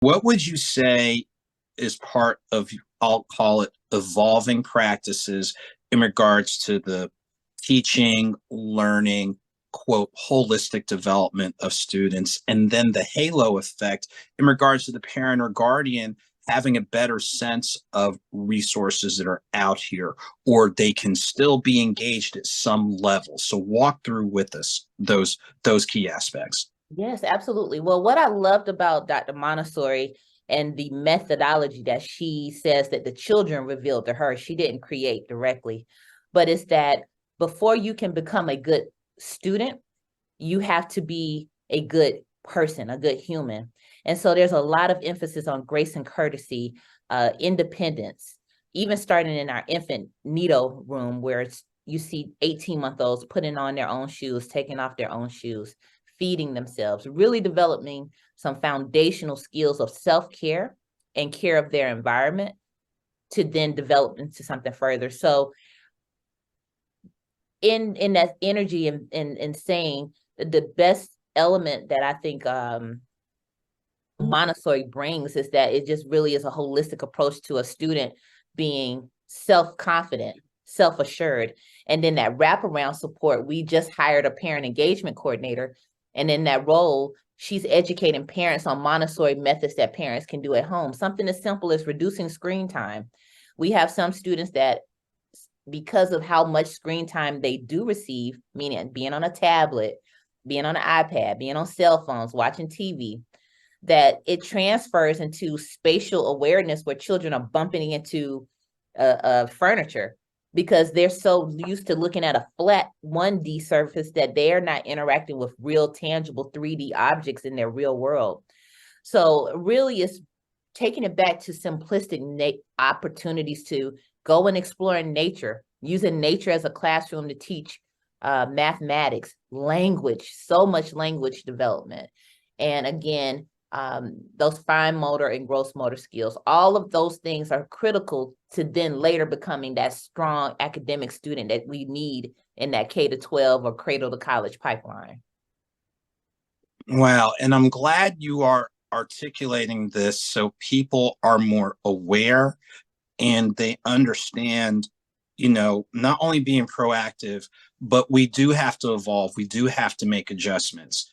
What would you say is part of, I'll call it, evolving practices in regards to the teaching, learning, quote, holistic development of students, and then the halo effect in regards to the parent or guardian having a better sense of resources that are out here, or they can still be engaged at some level. So walk through with us those key aspects. Yes, absolutely. Well, what I loved about Dr. Montessori and the methodology that she says that the children revealed to her, she didn't create directly, but it's that before you can become a good student, you have to be a good person, a good human. And so there's a lot of emphasis on grace and courtesy, independence, even starting in our infant needle room where you see 18-month-olds putting on their own shoes, taking off their own shoes, feeding themselves, really developing some foundational skills of self-care and care of their environment to then develop into something further. So in that energy and saying the best element that I think Montessori brings is that it just really is a holistic approach to a student being self-confident, self-assured. And then that wraparound support, we just hired a parent engagement coordinator. And in that role, she's educating parents on Montessori methods that parents can do at home. Something as simple as reducing screen time. We have some students that, because of how much screen time they do receive, meaning being on a tablet, being on an iPad, being on cell phones, watching TV, that it transfers into spatial awareness where children are bumping into furniture because they're so used to looking at a flat 1D surface that they're not interacting with real tangible 3D objects in their real world. So really it's taking it back to simplistic opportunities to go and explore in nature, using nature as a classroom to teach mathematics, language, so much language development. And again, those fine motor and gross motor skills, all of those things are critical to then later becoming that strong academic student that we need in that K-12 or cradle to college pipeline. Wow. And I'm glad you are articulating this so people are more aware and they understand, not only being proactive, but we do have to evolve. We do have to make adjustments.